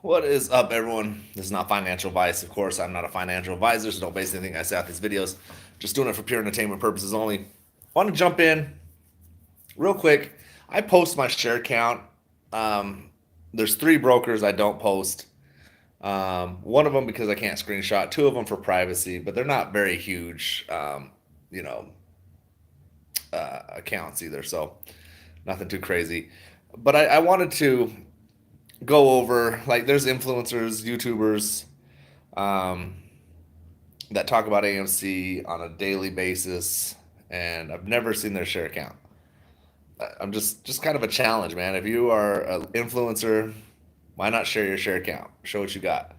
What is up, everyone? This is not financial advice. Of course, I'm not a financial advisor, so don't base anything I say off these videos. Just doing it for pure entertainment purposes only. Want to jump in real quick. I post my share count. Um, there's three brokers I don't post. One of them because I can't screenshot. Two of them for privacy, but they're not very huge, you know, accounts either. So nothing too crazy. But I wanted to go over like there's influencers, YouTubers, um, that talk about AMC on a daily basis, and I've never seen their share count. I'm just kind of a challenge, man. If you are an influencer, why not share your share count? Show what you got.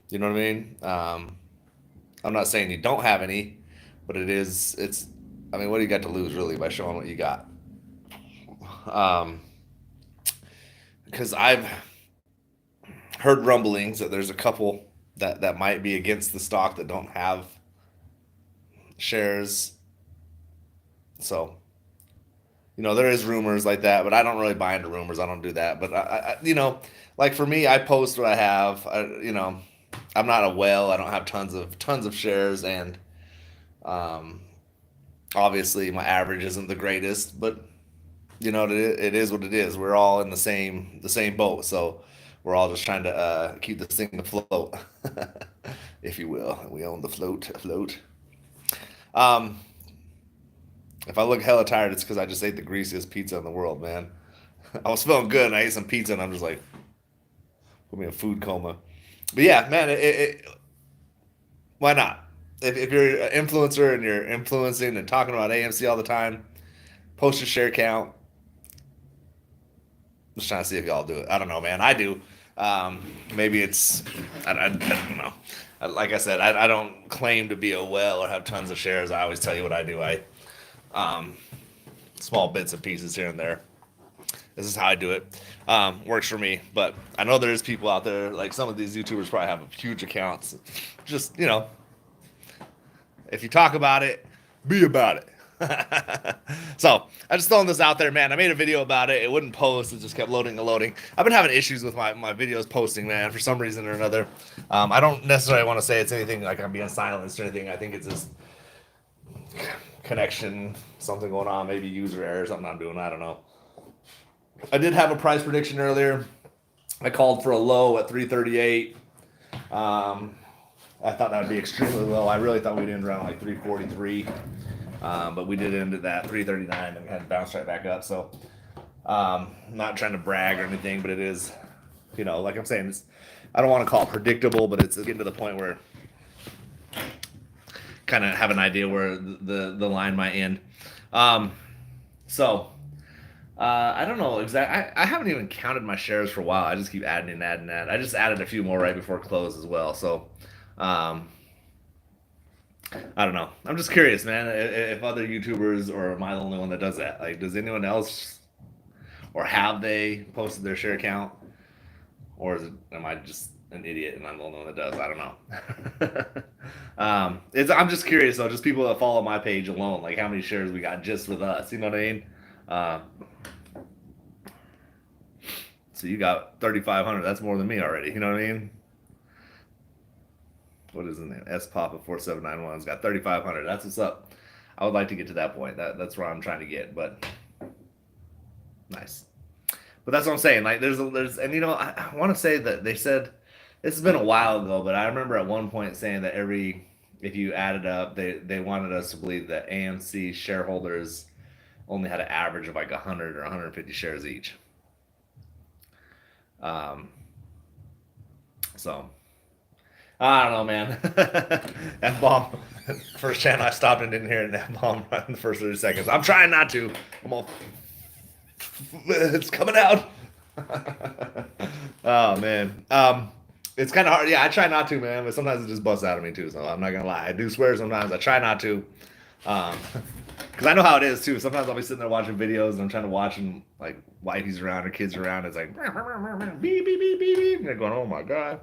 You know what I mean? I'm not saying you don't have any, but it's. I mean, what do you got to lose really by showing what you got? Um, because I've heard rumblings that there's a couple that might be against the stock that don't have shares. So there is rumors like that, but I don't really buy into rumors. I don't do that. But like for me, I post what I have. I'm not a whale. I don't have tons of shares, and um, obviously my average isn't the greatest. But it is what it is. We're all in the same boat, so we're all just trying to keep this thing afloat, if you will. We own the float. Um, if I look hella tired, it's because I just ate the greasiest pizza in the world, man. I was feeling good, and I ate some pizza, and I'm just like, put me in a food coma. But yeah, man, why not? If you're an influencer and you're influencing and talking about AMC all the time, post your share count. Just trying to see if y'all do it. I don't know, man. I do. Maybe it's I don't know. Like I said, I don't claim to be a whale or have tons of shares. I always tell you what I do. I um, small bits and pieces here and there. This is how I do it. Works for me. But I know there's people out there like some of these YouTubers probably have huge accounts. Just if you talk about it, be about it. So I just throwing this out there, man. I made a video about it. It wouldn't post. It just kept loading and loading. I've been having issues with my videos posting, man, for some reason or another. I don't necessarily want to say it's anything like I'm being silenced or anything. I think it's just connection, something going on, maybe user error, something I'm doing. I don't know. I did have a price prediction earlier. I called for a low at 338. Um, I thought that would be extremely low. I really thought we'd end around like 343. But we did end at that 339 and had to bounce right back up. So, not trying to brag or anything, but it is, like I'm saying, I don't want to call it predictable, but it's getting to the point where kind of have an idea where the line might end. Um, so, I don't know exactly. I haven't even counted my shares for a while. I just keep adding and adding and adding. I just added a few more right before close as well. So, um, I don't know. I'm just curious, man. If other YouTubers or am I the only one that does that? Like, does anyone else or have they posted their share count, or am I just an idiot and I'm the only one that does? I don't know. I'm just curious though. Just people that follow my page alone, like how many shares we got just with us. You know what I mean? Uh, so you got 3,500. That's more than me already. You know what I mean? What is his name? S Papa 4791's got 3,500. That's what's up. I would like to get to that point. That's where I'm trying to get. But nice. But that's what I'm saying. Like there's and I want to say that they said this has been a while ago, but I remember at one point saying that if you add it up, they wanted us to believe that AMC shareholders only had an average of like 100 or 150 shares each. Um, so I don't know, man. F bomb. First channel I stopped and didn't hear an F bomb right in the first 30 seconds. I'm trying not to. I'm all, it's coming out. Oh man. It's kind of hard. Yeah, I try not to, man, but sometimes it just busts out of me too. So I'm not gonna lie. I do swear sometimes. I try not to, um, because I know how it is too. Sometimes I'll be sitting there watching videos and I'm trying to watch and like wifey's around or kids around. It's like beep beep beep beep beep. And they're going, oh my god.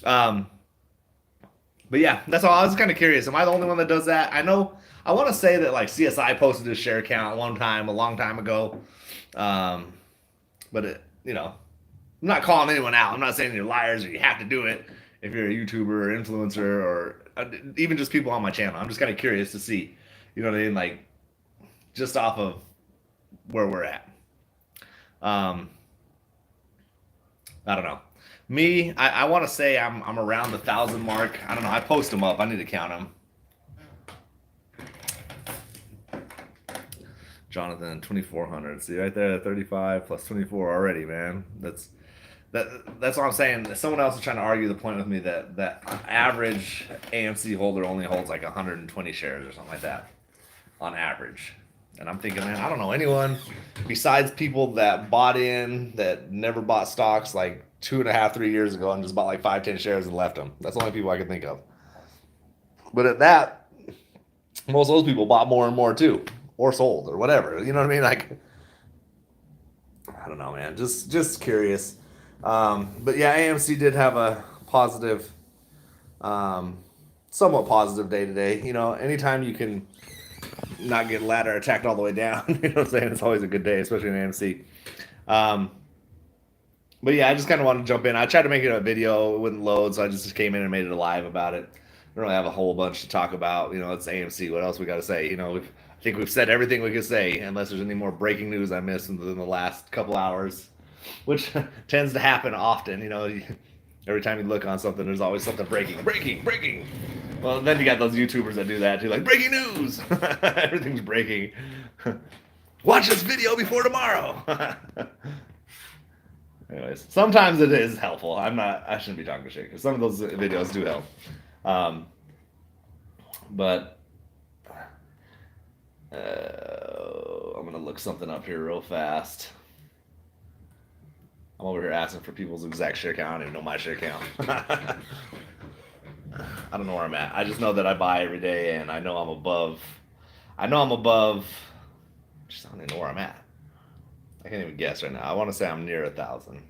um, but yeah, that's all. I was kind of curious. Am I the only one that does that? I know. I want to say that like CSI posted his share count one time a long time ago, um, but I'm not calling anyone out. I'm not saying you're liars or you have to do it if you're a YouTuber or influencer or even just people on my channel. I'm just kind of curious to see, you know what I mean? Like, just off of where we're at. Um, I don't know. Me, I want to say I'm around the 1,000 mark. I don't know. I post them up. I need to count them. Jonathan, 2,400. See right there, 35 plus 24 already, man. That's what I'm saying. Someone else is trying to argue the point with me that average AMC holder only holds like 120 shares or something like that on average. And I'm thinking, man, I don't know anyone besides people that bought in that never bought stocks like 2.5, 3 years ago and just bought like 5, 10 shares and left them. That's the only people I can think of. But at that, most of those people bought more and more too, or sold or whatever. You know what I mean? Like, I don't know, man. Just curious. But yeah, AMC did have a positive, um, somewhat positive day today. You know, anytime you can not get ladder attacked all the way down, you know what I'm saying? It's always a good day, especially in AMC. Um, but yeah, I just kind of wanted to jump in. I tried to make it a video, it wouldn't load, so I just came in and made it a live about it. I don't really have a whole bunch to talk about. You know, it's AMC. What else we got to say? You know, I think we've said everything we could say, unless there's any more breaking news I missed in the last couple hours, which tends to happen often. You know, every time you look on something, there's always something breaking. Well, then you got those YouTubers that do that too, like breaking news. Everything's breaking. Watch this video before tomorrow. Anyways, sometimes it is helpful. I shouldn't be talking shit because some of those videos do help. Um, but I'm gonna look something up here real fast. I'm over here asking for people's exact share count. I don't even know my share count. I don't know where I'm at. I just know that I buy every day, and I know I'm above. I know I'm above. Just I don't even know where I'm at. I can't even guess right now. I want to say I'm near 1,000.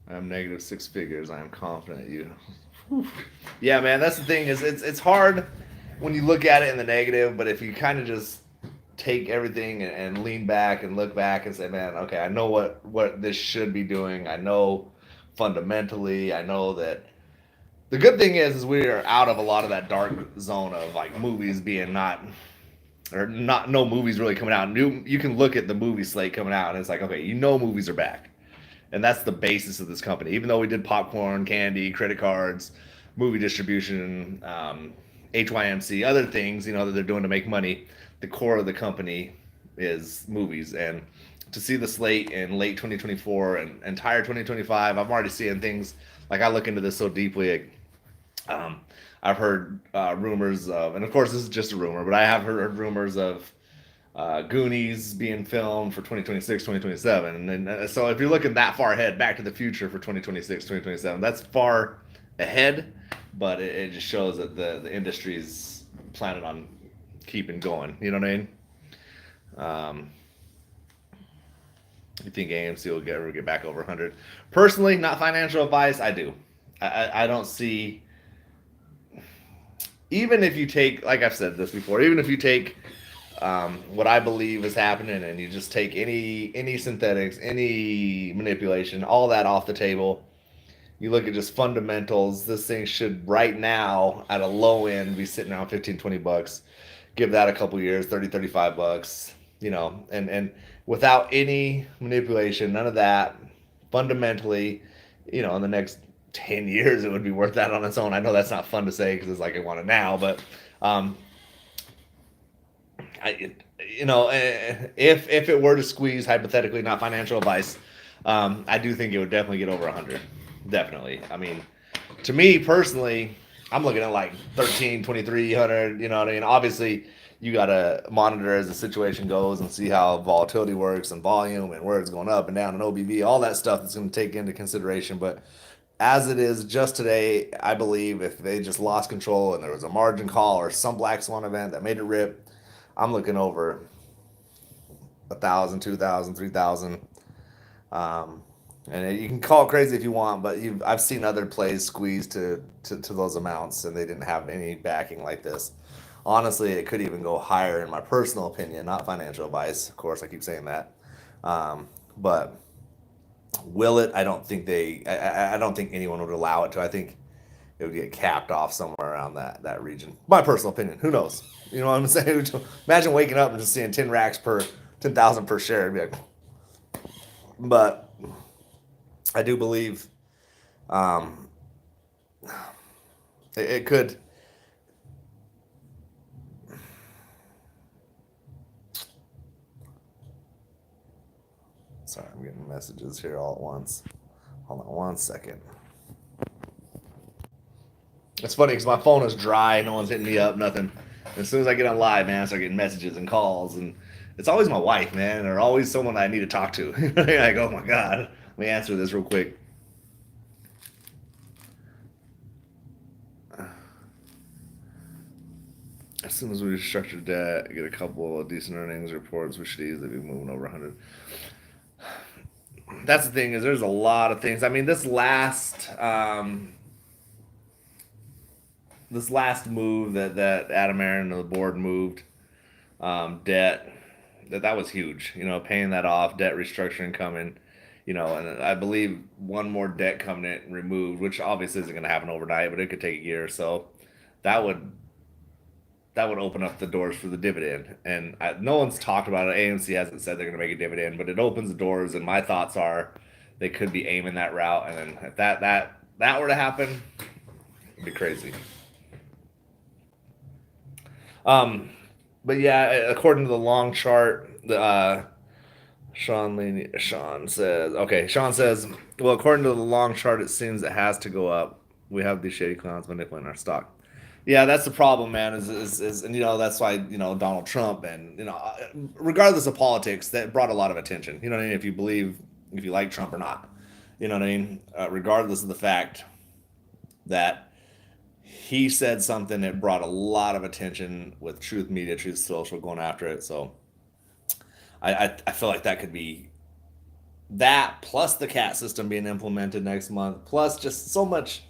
I'm negative six figures. I am confident you. Yeah, man. That's the thing is it's hard when you look at it in the negative, but if you kind of just take everything and lean back and look back and say, man, okay, I know what this should be doing. I know fundamentally. I know that the good thing is we are out of a lot of that dark zone of like movies being not or not no movies really coming out. New you can look at the movie slate coming out and it's like, okay, you know movies are back. And that's the basis of this company. Even though we did popcorn, candy, credit cards, movie distribution, HYMC, other things, you know, that they're doing to make money, the core of the company is movies. And to see the slate in late 2024 and entire 2025, I'm already seeing things like I look into this so deeply. Um, I've heard rumors of, and of course this is just a rumor, but I have heard rumors of Goonies being filmed for 2026, 2027. And then, so if you're looking that far ahead, Back to the Future for 2026, 2027, that's far ahead, but it just shows that the industry's planning on keeping going. You know what I mean? Um, you think AMC will get back over 100? Personally, not financial advice. I do. I don't see. Even if you take, like I've said this before, even if you take what I believe is happening, and you just take any synthetics, any manipulation, all that off the table. You look at just fundamentals. This thing should right now at a low end be sitting around 15, $20. Give that a couple years, 30, $35. You know, and without any manipulation, none of that. Fundamentally, you know, in the next 10 years, it would be worth that on its own. I know that's not fun to say because it's like I want it now, but you know, if it were to squeeze hypothetically, not financial advice, I do think it would definitely get over 100. Definitely. I mean, to me personally, I'm looking at like 13, 2,300. You know what I mean? Obviously, you got to monitor as the situation goes and see how volatility works and volume and where it's going up and down and OBV, all that stuff that's going to take into consideration. But as it is just today, I believe if they just lost control and there was a margin call or some black swan event that made it rip, I'm looking over 1,000, 2,000, 3,000. Um, and you can call it crazy if you want, but I've seen other plays squeeze to those amounts, and they didn't have any backing like this. Honestly, it could even go higher, in my personal opinion, not financial advice. Of course, I keep saying that. But will it? I don't think I don't think anyone would allow it to. I think it would get capped off somewhere around that region. My personal opinion. Who knows? You know what I'm saying? Imagine waking up and just seeing 10,000 per share. It'd be like, but I do believe um, it could. Sorry, I'm getting messages here all at once. Hold on 1 second. It's funny because my phone is dry. No one's hitting me up, nothing. As soon as I get on live, man, I start getting messages and calls, and it's always my wife, man, or always someone I need to talk to. Like, oh my god, let me answer this real quick. As soon as we restructure debt, get a couple of decent earnings reports, we should easily be moving over 100. That's the thing, is there's a lot of things. I mean, this last move that Adam Aaron and the board moved, debt, that was huge. You know, paying that off, debt restructuring coming. You know, and I believe one more debt covenant removed, which obviously isn't going to happen overnight, but it could take a year or so. That would that would open up the doors for the dividend. And no one's talked about it. AMC hasn't said they're going to make a dividend, but it opens the doors. And my thoughts are they could be aiming that route. And then if that were to happen, it'd be crazy. Um, but yeah, according to the long chart, Sean says, okay, Sean says, well, according to the long chart, it seems it has to go up. We have these shady clowns manipulating our stock. Yeah, that's the problem, man. And you know that's why Donald Trump and regardless of politics, that brought a lot of attention. You know what I mean? If you like Trump or not, you know what I mean. Regardless of the fact that he said something that brought a lot of attention with Truth Media, Truth Social going after it. So I feel like that could be that plus the cat system being implemented next month, plus just so much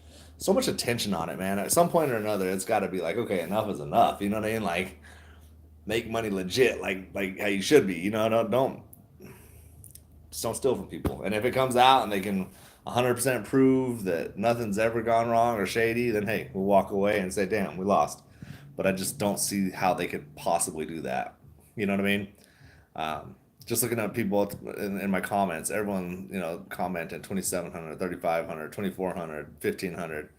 attention on it, man. At some point or another, it's got to be like, okay, enough is enough. You know what I mean? Like, make money legit, like how you should be. You know, don't just don't steal from people. And if it comes out and they can 100% prove that nothing's ever gone wrong or shady, then hey, we'll walk away and say, damn, we lost. But I just don't see how they could possibly do that. You know what I mean? Just looking at people in my comments, everyone, commenting 2,700, 3,500, 2,400, 1,500.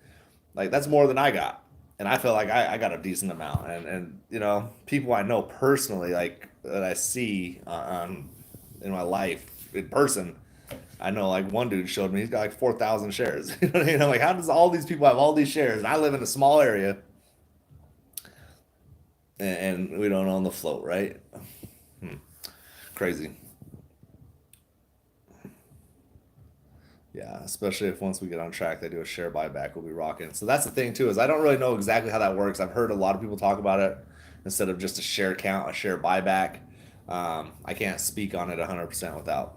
Like, that's more than I got. And I feel like I got a decent amount. And people I know personally, like, that I see in my life in person, I know, like, one dude showed me he's got like 4,000 shares. You know what I mean? I'm like, how does all these people have all these shares? And I live in a small area and we don't own the float, right? Hmm. Crazy. Yeah, especially if once we get on track, they do a share buyback, we'll be rocking. So that's the thing too, is I don't really know exactly how that works. I've heard a lot of people talk about it instead of just a share count, a share buyback. I can't speak on it 100% without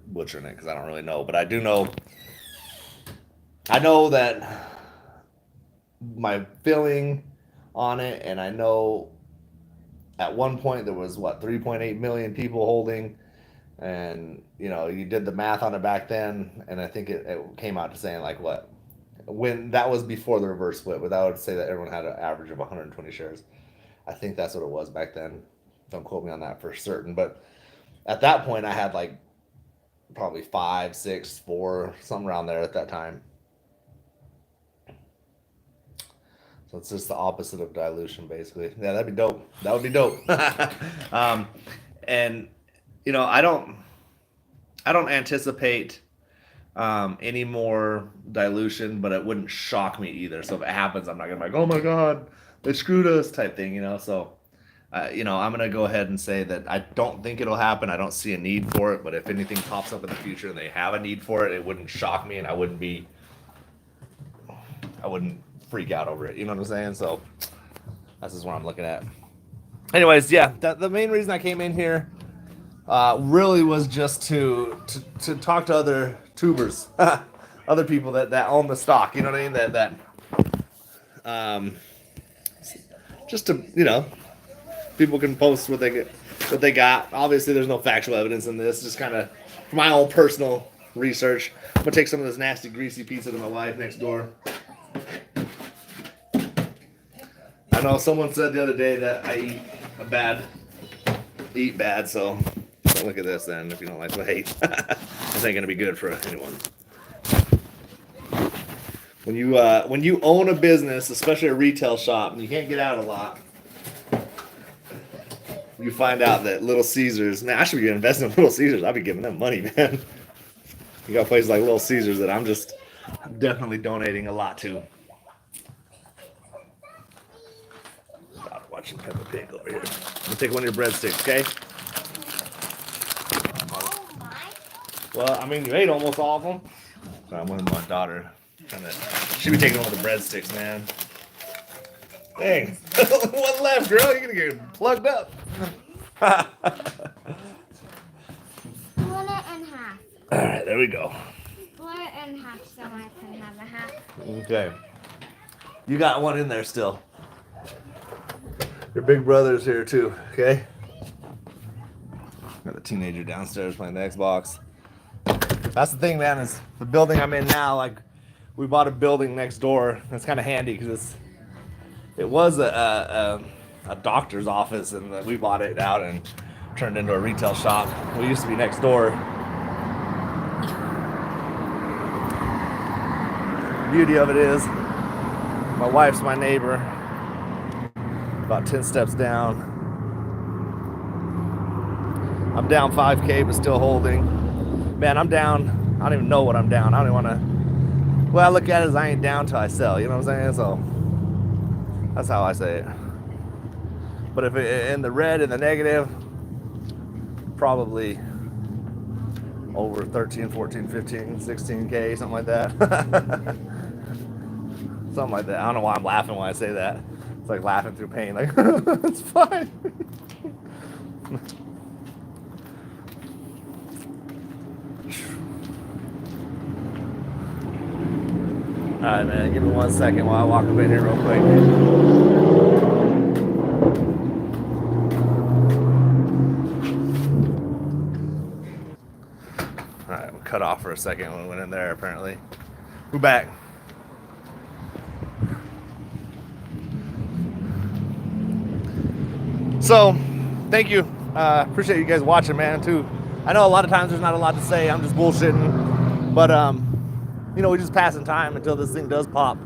butchering it because I don't really know. But I know that my feeling on it, and I know at one point there was what 3.8 million people holding, and you did the math on it back then, and I think it came out to saying like what when that was before the reverse split, but that would say that everyone had an average of 120 shares. I think that's what it was back then. Don't quote me on that for certain, but at that point I had like probably five, six, four, something around there at that time. So it's just the opposite of dilution, basically. Yeah, that'd be dope. That would be dope. um, and I don't anticipate any more dilution, but it wouldn't shock me either. So if it happens, I'm not gonna be like, oh my god, they screwed us type thing. So I'm gonna go ahead and say that I don't think it'll happen. I don't see a need for it. But if anything pops up in the future and they have a need for it, it wouldn't shock me, and I wouldn't freak out over it. You know what I'm saying? So that's just what I'm looking at. Anyways, yeah, the main reason I came in here really was just to talk to other tubers, other people that own the stock. You know what I mean? Um, just to people can post what they got. Obviously, there's no factual evidence in this. Just kind of my own personal research. I'm gonna take some of this nasty greasy pizza to my wife next door. I know someone said the other day that I eat bad, so don't look at this then if you don't like what I eat. This ain't gonna be good for anyone. When you own a business, especially a retail shop, and you can't get out a lot, you find out that Little Caesars. Man, I should be investing in Little Caesars. I'll be giving them money, man. You got places like Little Caesars that I'm definitely donating a lot to. Stop watching Peppa Pig over here. I'm gonna take one of your breadsticks, okay? Well, I mean, you ate almost all of them. So I'm with my daughter. She be taking all the breadsticks, man. Dang. One left, girl. You're gonna get plugged up. Split it in half. Alright, there we go. Split it in half so I can have a half. Okay. You got one in there still. Your big brother's here too, okay? Got the teenager downstairs playing the Xbox. That's the thing, man, is the building I'm in now, like, we bought a building next door. It's kind of handy because it was a doctor's office, and we bought it out and turned into a retail shop. We used to be next door. The beauty of it is, my wife's my neighbor, about 10 steps down. I'm down 5K, but still holding. Man, I'm down. I don't even know what I'm down. I don't even want to. Well, I look at it as I ain't down till I sell. You know what I'm saying? So that's how I say it. But if it, in the red, in the negative, probably over 13, 14, 15, 16K, something like that. Something like that. I don't know why I'm laughing when I say that. It's like laughing through pain. Like, it's fine. Alright, man, give me 1 second while I walk up in here real quick. Alright, we'll cut off for a second when we went in there, apparently. We're back. So, thank you. Appreciate you guys watching, man, too. I know a lot of times there's not a lot to say. I'm just bullshitting. But, you know, we're just passing time until this thing does pop.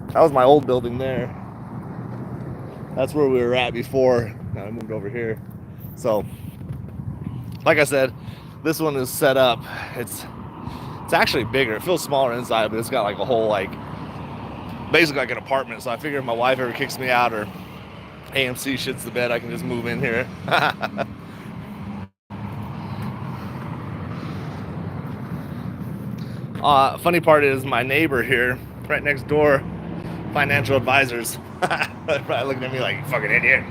That was my old building there. That's where we were at before. Now I moved over here. So, like I said, this one is set up. It's actually bigger. It feels smaller inside, but it's got like a whole, like, basically like an apartment. So I figure if my wife ever kicks me out or AMC shits the bed, I can just move in here. Funny part is my neighbor here, right next door, financial advisors. They're probably looking at me like, you fucking idiot.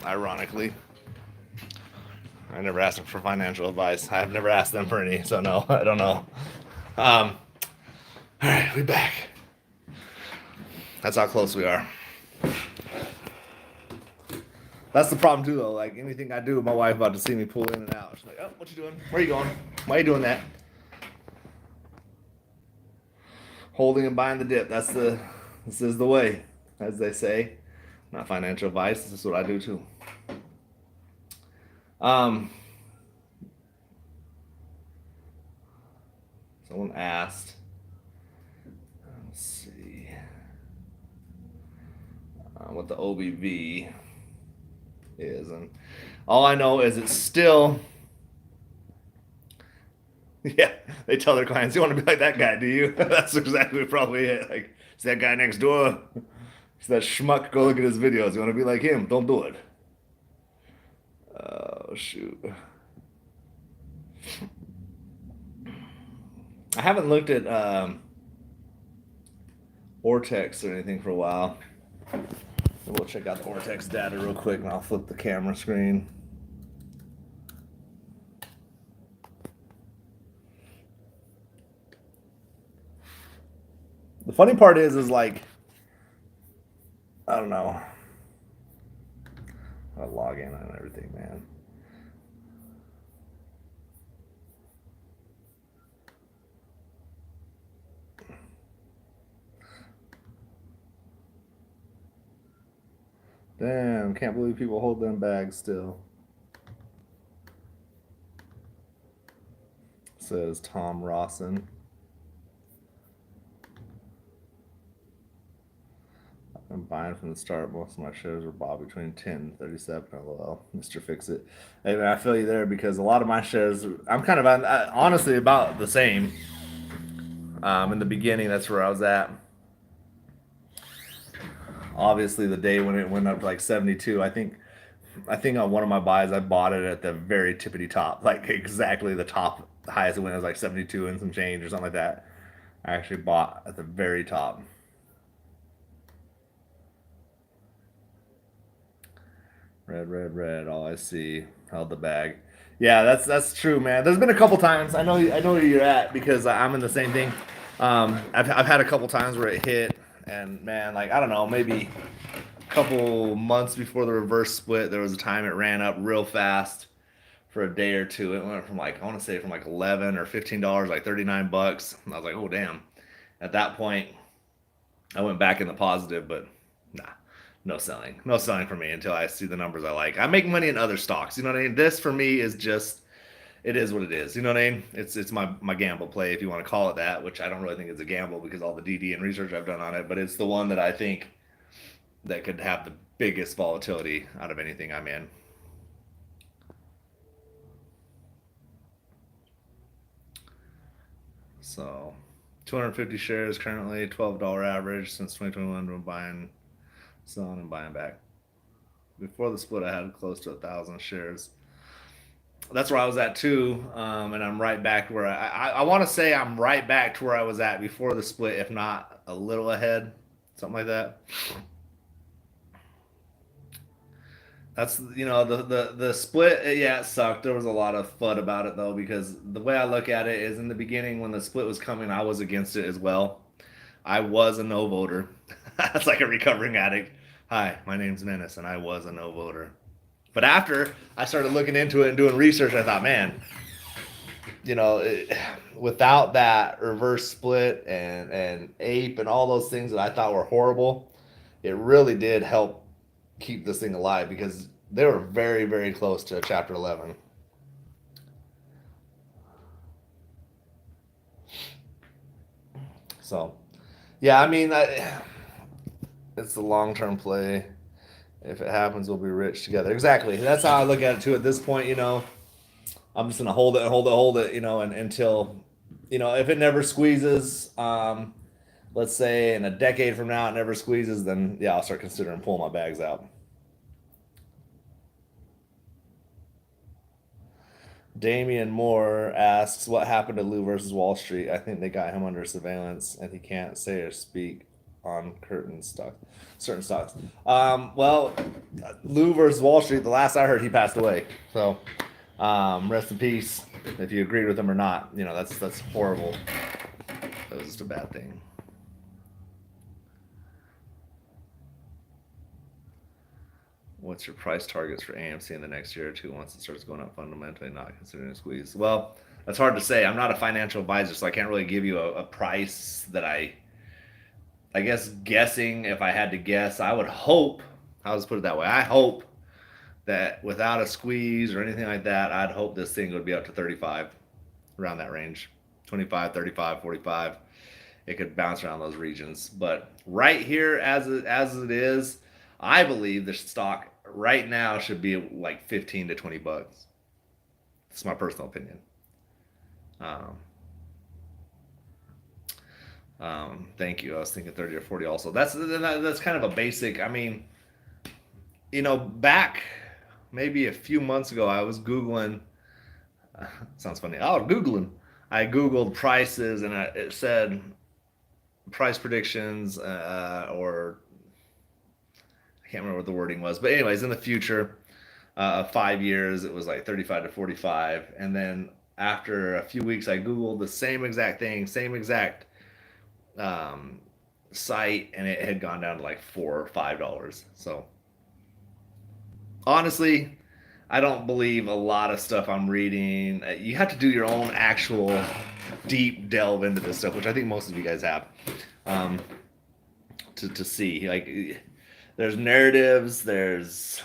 Ironically, I never asked them for financial advice. I've never asked them for any, so no, I don't know. All right, we back. That's how close we are. That's the problem too, though. Like anything I do, my wife about to see me pull in and out. She's like, "Oh, what you doing? Where you going? Why are you doing that?" Holding and buying the dip. This is the way, as they say. Not financial advice. This is what I do too. Someone asked. Let's see. What the OBV is, and all I know is it's still. Yeah, they tell their clients, "You want to be like that guy, do you?" That's exactly probably it. Like, it's that guy next door. It's that schmuck. Go look at his videos. You want to be like him? Don't do it. Oh shoot. I haven't looked at Vortex or anything for a while. We'll check out the Vortex data real quick and I'll flip the camera screen. The funny part is like, I don't know. I'll log in on everything, man. Damn, can't believe people hold them bags still. Says Tom Rawson. I'm buying from the start. Most of my shares were bought between 10 and 37. LOL. Mr. Fix It. Hey, man, I feel you there because a lot of my shares, I'm kind of honestly about the same. In the beginning, that's where I was at. Obviously, the day when it went up to like 72, I think on one of my buys, I bought it at the very tippity top, like exactly the top, the highest it went was like 72 and some change or something like that. I actually bought at the very top. Red. All I see, held the bag. Yeah, that's true, man. There's been a couple times. I know where you're at because I'm in the same thing. I've had a couple times where it hit, and man, like I don't know, maybe a couple months before the reverse split, there was a time it ran up real fast for a day or two. It went from like I want to say from like $11 or $15, like $39. And I was like, oh damn. At that point, I went back in the positive, but nah, no selling. No selling for me until I see the numbers I like. I make money in other stocks. You know what I mean? This for me is just it is what it is. You know what I mean? It's my gamble play if you want to call it that, which I don't really think it's a gamble because all the DD and research I've done on it, but it's the one that I think that could have the biggest volatility out of anything I'm in. So 250 shares currently, $12 average since 2021. We're buying, selling, and buying back. Before the split, I had close to 1,000 shares. That's where I was at too, and I'm right back where I want to say I'm right back to where I was at before the split, if not a little ahead, something like that. That's the split. Yeah, it sucked. There was a lot of FUD about it though because the way I look at it is in the beginning when the split was coming, I was against it as well. I was a no voter. That's like a recovering addict. Hi, my name's Menace, and I was a no voter. But after I started looking into it and doing research, I thought, man, without that reverse split and ape and all those things that I thought were horrible, it really did help keep this thing alive because they were very, very close to Chapter 11. So, yeah, I mean, it's a long-term play. If it happens, we'll be rich together. Exactly. That's how I look at it too. At this point, I'm just gonna hold it, and until, if it never squeezes, let's say in a decade from now it never squeezes, then yeah, I'll start considering pulling my bags out. Damian Moore asks, "What happened to Lou versus Wall Street? I think they got him under surveillance, and he can't say or speak on certain stocks." Well, Lou versus Wall Street. The last I heard, he passed away. So, rest in peace. If you agreed with him or not, that's horrible. That was just a bad thing. What's your price targets for AMC in the next year or two once it starts going up fundamentally, not considering a squeeze? Well, that's hard to say. I'm not a financial advisor, so I can't really give you a price that I guess guessing, if I had to guess, I would hope, I'll just put it that way, I hope that without a squeeze or anything like that, I'd hope this thing would be up to 35, around that range, 25, 35, 45. It could bounce around those regions. But right here, as it is, I believe the stock right now should be like 15 to 20 bucks. It's my personal opinion. Thank you. I was thinking 30 or 40 also. That's kind of a basic. I mean, back maybe a few months ago, I was Googling. Sounds funny. Googling. I Googled prices and it said price predictions or I can't remember what the wording was, but anyways, in the future, 5 years, it was like 35 to 45, and then after a few weeks, I googled the same exact thing, same exact um, site, and it had gone down to like $4 or $5. So honestly, I don't believe a lot of stuff I'm reading. You have to do your own actual deep delve into this stuff, which I think most of you guys have, um, to see. Like, there's narratives, there's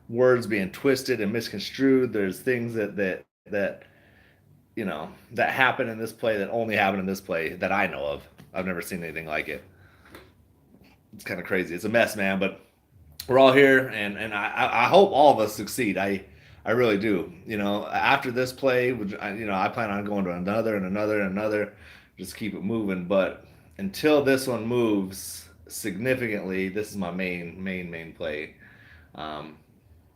words being twisted and misconstrued. There's things that that happen in this play that only happen in this play that I know of. I've never seen anything like it. It's kind of crazy. It's a mess, man. But we're all here, and I hope all of us succeed. I really do. After this play, I plan on going to another and another and another, just keep it moving. But until this one moves significantly, this is my main play. Um,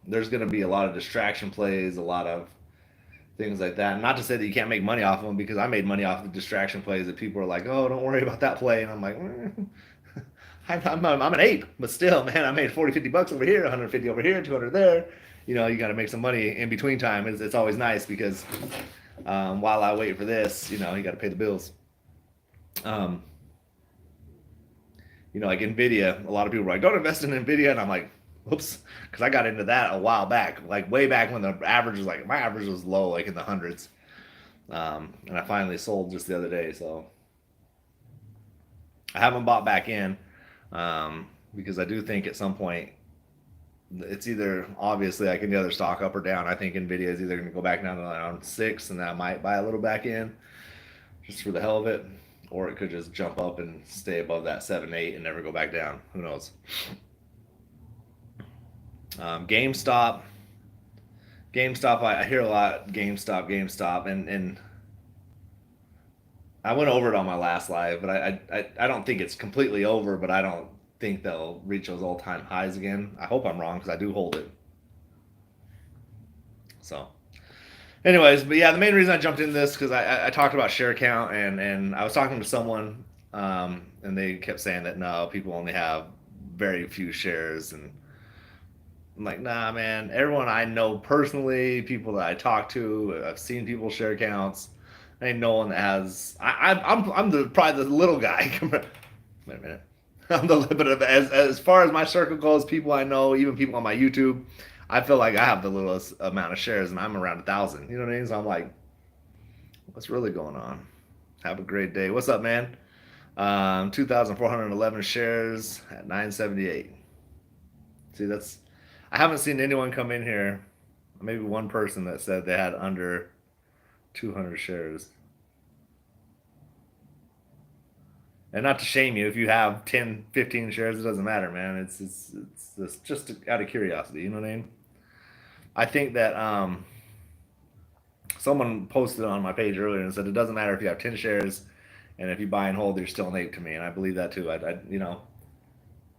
there's going to be a lot of distraction plays, a lot of things like that. Not to say that you can't make money off of them, because I made money off of distraction plays that people are like, "Oh, don't worry about that play," and I'm like, I'm an ape, but still, man, I made 40, $50 over here, 150 over here, 200 there. You got to make some money in between time. It's always nice, because while I wait for this, you got to pay the bills. Um, like Nvidia, a lot of people are like, "Don't invest in Nvidia," and I'm like, "Whoops," because I got into that a while back, like way back when the average was my average was low, like in the hundreds. And I finally sold just the other day, so I haven't bought back in, because I do think at some point it's either obviously like any other stock, up or down. I think Nvidia is either going to go back down to around 6, and then I might buy a little back in just for the hell of it, or it could just jump up and stay above that 7, 8 and never go back down. Who knows? GameStop. I hear a lot GameStop, and I went over it on my last live, but I don't think it's completely over, but I don't think they'll reach those all-time highs again. I hope I'm wrong, because I do hold it. So, anyways, but yeah, the main reason I jumped into this, because I talked about share count, and I was talking to someone, and they kept saying that no, people only have very few shares, and I'm like, nah, man. Everyone I know personally, people that I talk to, I've seen people share accounts. Ain't no one that has. I'm probably the little guy. Wait a minute. I'm the but as far as my circle goes, people I know, even people on my YouTube, I feel like I have the littlest amount of shares, and I'm around 1,000. You know what I mean? So I'm like, what's really going on? Have a great day. What's up, man? 2,411 shares at 978. See, I haven't seen anyone come in here, maybe one person that said they had under 200 shares. And not to shame you, if you have 10, 15 shares, it doesn't matter, man. It's just out of curiosity, you know what I mean? I think that someone posted on my page earlier and said it doesn't matter if you have 10 shares, and if you buy and hold, you're still an ape to me, and I believe that too.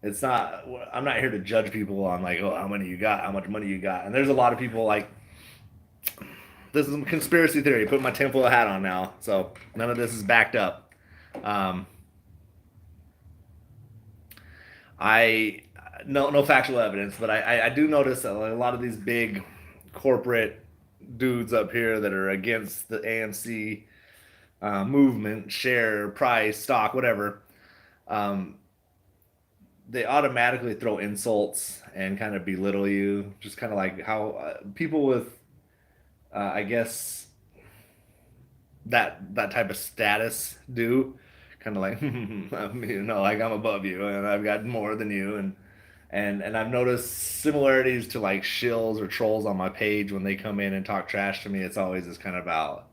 It's not. I'm not here to judge people on like, oh, how many you got, how much money you got, and there's a lot of people like. This is a conspiracy theory. Put my tinfoil hat on now, so none of this is backed up. I no factual evidence, but I do notice that a lot of these big corporate dudes up here that are against the AMC movement, share price, stock, whatever. Um, they automatically throw insults and kind of belittle you, just kind of like how people with, I guess, that type of status do, kind of like, like I'm above you and I've got more than you, and I've noticed similarities to like shills or trolls on my page when they come in and talk trash to me. It's always just kind of about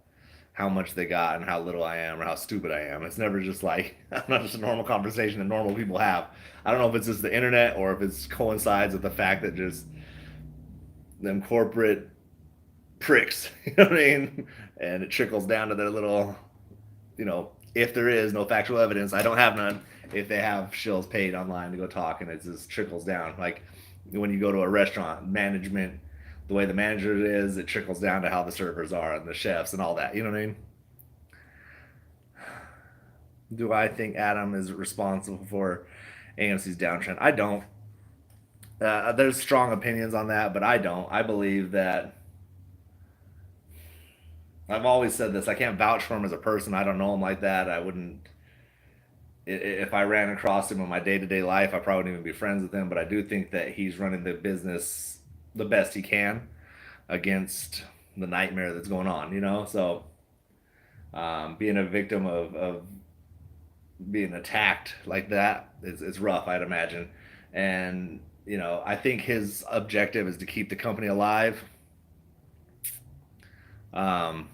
how much they got and how little I am or how stupid I am. It's never just like not just a normal conversation that normal people have. I don't know if it's just the internet or if it coincides with the fact that just them corporate pricks, you know what I mean? And it trickles down to their little, if there is no factual evidence, I don't have none. If they have shills paid online to go talk, and it just trickles down. Like when you go to a restaurant, management, the way the manager is, it trickles down to how the servers are and the chefs and all that. You know what I mean? Do I think Adam is responsible for AMC's downtrend. I don't. There's strong opinions on that, but I don't. I believe that I've always said this. I can't vouch for him as a person. I don't know him like that. I wouldn't. If I ran across him in my day to day life, I probably wouldn't even be friends with him. But I do think that he's running the business the best he can against the nightmare that's going on. So being a victim of being attacked like that is rough, I'd imagine. And I think his objective is to keep the company alive. Um,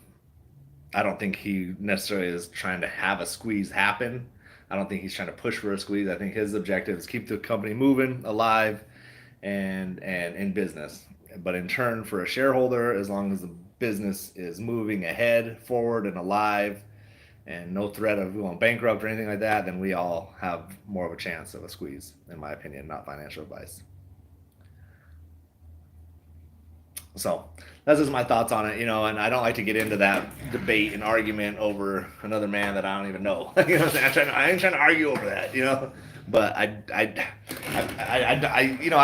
I don't think he necessarily is trying to have a squeeze happen. I don't think he's trying to push for a squeeze. I think his objective is keep the company moving, alive, and in business. But in turn, for a shareholder, as long as the business is moving ahead, forward, and alive, and no threat of going bankrupt or anything like that, then we all have more of a chance of a squeeze, in my opinion, not financial advice. So that's just my thoughts on it, and I don't like to get into that debate and argument over another man that I don't even know. You know what I'm saying? I ain't trying to argue over that. But I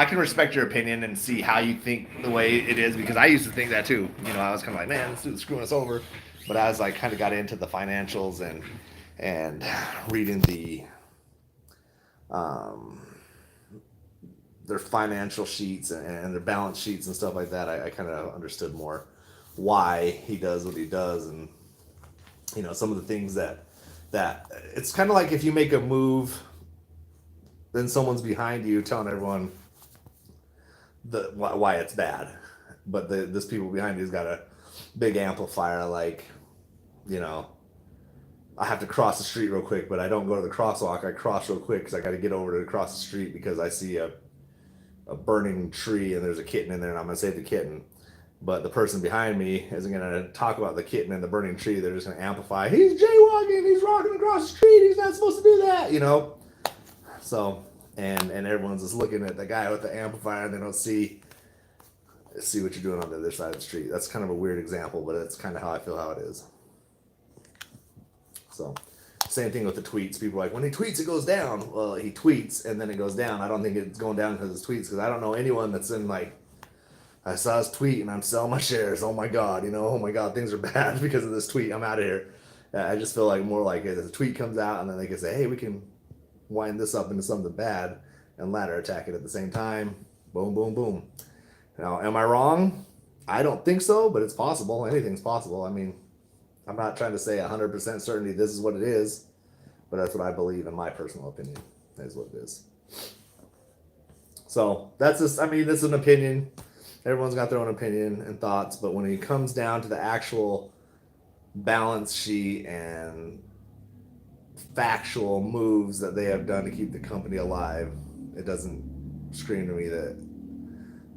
can respect your opinion and see how you think the way it is, because I used to think that too. I was kind of like, man, this dude's screwing us over. But as I kind of got into the financials and reading um, their financial sheets and their balance sheets and stuff like that, I kind of understood more why he does what he does, and some of the things that it's kind of like if you make a move, then someone's behind you telling everyone why it's bad, but this people behind you's got a big amplifier, like I have to cross the street real quick, but I don't go to the crosswalk. I cross real quick because I got to get over to cross the street because I see a burning tree and there's a kitten in there and I'm going to save the kitten. But the person behind me isn't going to talk about the kitten and the burning tree. They're just going to amplify, he's jaywalking, he's walking across the street, he's not supposed to do that, So, and everyone's just looking at the guy with the amplifier and they don't see what you're doing on the other side of the street. That's kind of a weird example, but it's kind of how I feel how it is. So, same thing with the tweets. People are like, when he tweets, it goes down. Well, he tweets and then it goes down. I don't think it's going down because of his tweets, because I don't know anyone that's in like, I saw his tweet and I'm selling my shares. Oh my God, oh my God, things are bad because of this tweet. I'm out of here. I just feel like more like a tweet comes out and then they can say, hey, we can wind this up into something bad and ladder attack it at the same time. Boom, boom, boom. Now, am I wrong? I don't think so, but it's possible. Anything's possible. I mean, I'm not trying to say 100% certainty this is what it is, but that's what I believe, in my personal opinion, is what it is. So that's just, this is an opinion. Everyone's got their own opinion and thoughts, but when it comes down to the actual balance sheet and factual moves that they have done to keep the company alive, it doesn't scream to me that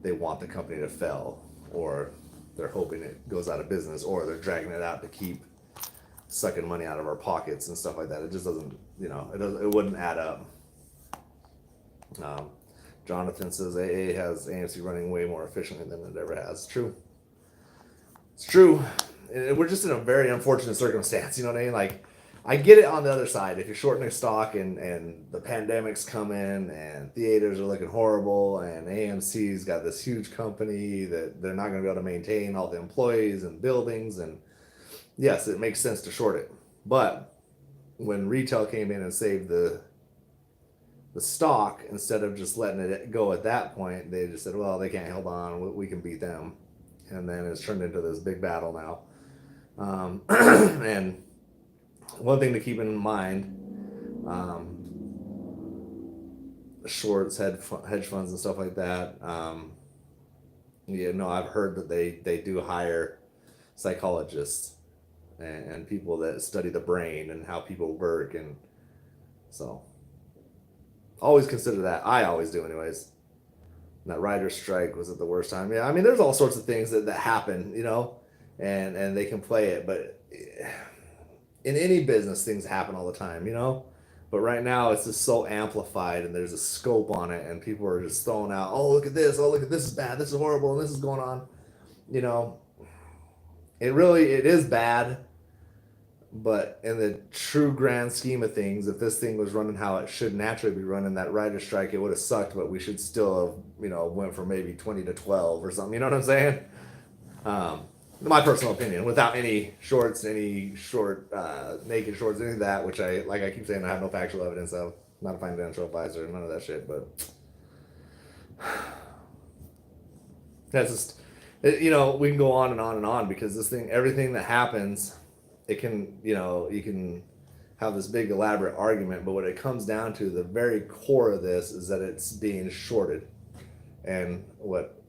they want the company to fail, or they're hoping it goes out of business, or they're dragging it out to keep sucking money out of our pockets and stuff like that. It just doesn't, it wouldn't add up. Jonathan says AA has AMC running way more efficiently than it ever has. True. It's true. We're just in a very unfortunate circumstance. You know what I mean? Like, I get it on the other side. If you're shortening stock and the pandemic's coming and theaters are looking horrible and AMC's got this huge company that they're not going to be able to maintain all the employees and buildings, and yes, it makes sense to short it. But when retail came in and saved the stock, instead of just letting it go at that point, they just said, well, they can't hold on, we can beat them. And then it's turned into this big battle now. And one thing to keep in mind, shorts, hedge funds and stuff like that. I've heard that they do hire psychologists and people that study the brain and how people work, and so always consider that. I always do, anyways. And that writer's strike was at the worst time. Yeah, there's all sorts of things that happen, and they can play it, but in any business, things happen all the time, But right now, it's just so amplified, and there's a scope on it, and people are just throwing out, oh, look at this, is bad, this is horrible, and this is going on. It is bad, But in the true grand scheme of things, if this thing was running how it should naturally be running, that writer strike, it would have sucked, but we should still have, went from maybe 20 to 12 or something. You know what I'm saying? Um, my personal opinion, without any shorts, any short, naked shorts, any of that, which I keep saying, I have no factual evidence of. I'm not a financial advisor, none of that shit, but that's just, we can go on and on and on because this thing, everything that happens, it can, you can have this big elaborate argument, but what it comes down to, the very core of this is that it's being shorted. And what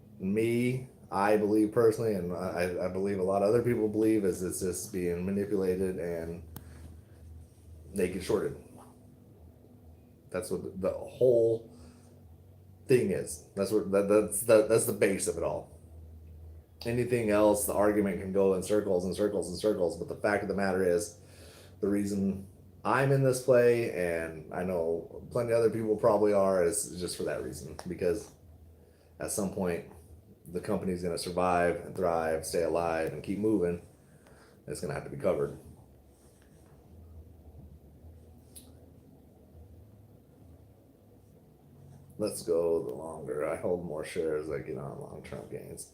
I believe personally, and I believe a lot of other people believe, is it's just being manipulated and naked shorted. That's what the whole thing is. That's the base of it all. Anything else, the argument can go in circles and circles and circles, but the fact of the matter is, the reason I'm in this play, and I know plenty of other people probably are, is just for that reason. Because at some point, the company's going to survive and thrive, stay alive, and keep moving. It's going to have to be covered. Let's go the longer. I hold more shares I get on long-term gains.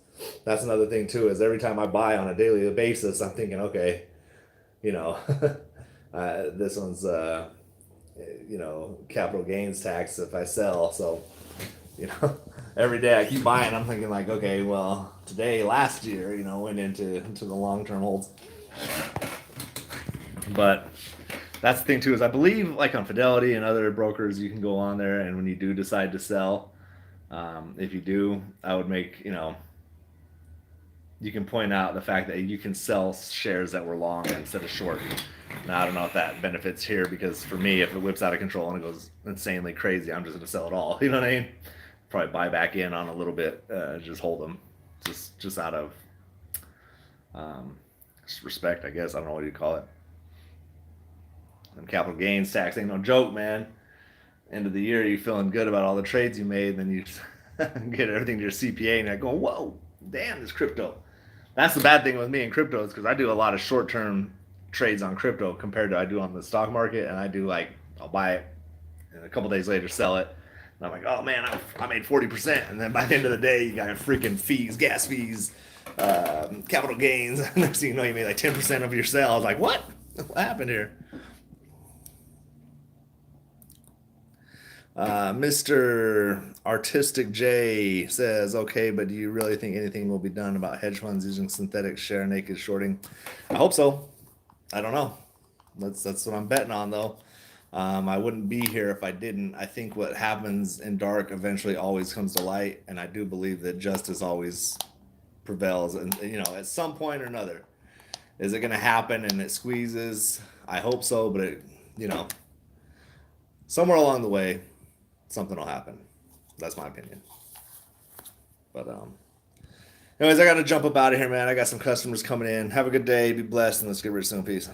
That's another thing too, is every time I buy on a daily basis, I'm thinking, okay, this one's, capital gains tax if I sell. So, every day I keep buying, I'm thinking like, okay, well, last year, went into the long-term holds. But that's the thing too, is I believe like on Fidelity and other brokers, you can go on there, and when you do decide to sell, if you do, I would make, you can point out the fact that you can sell shares that were long instead of short. Now, I don't know if that benefits here, because for me, if it whips out of control and it goes insanely crazy, I'm just going to sell it all. You know what I mean? Probably buy back in on a little bit, just hold them, just out of respect, I guess. I don't know what you call it. And capital gains tax ain't no joke, man. End of the year, you're feeling good about all the trades you made, then you get everything to your CPA, and you're going, whoa, damn, this crypto. That's the bad thing with me in crypto, is because I do a lot of short-term trades on crypto compared to I do on the stock market, and I do I'll buy it, and a couple days later sell it, and I'm like, oh man, I made 40%, and then by the end of the day, you got freaking fees, gas fees, capital gains. Next thing you know, you made like 10% of your sale. I was like, what happened here? Mr. Artistic J says, okay, but do you really think anything will be done about hedge funds using synthetic share naked shorting? I hope so. I don't know. That's what I'm betting on, though. I wouldn't be here if I didn't. I think what happens in dark eventually always comes to light, and I do believe that justice always prevails. And at some point or another, is it going to happen and it squeezes? I hope so, but somewhere along the way, something will happen. That's my opinion. But anyways, I got to jump up out of here, man. I got some customers coming in. Have a good day. Be blessed, and let's get rich soon. Peace.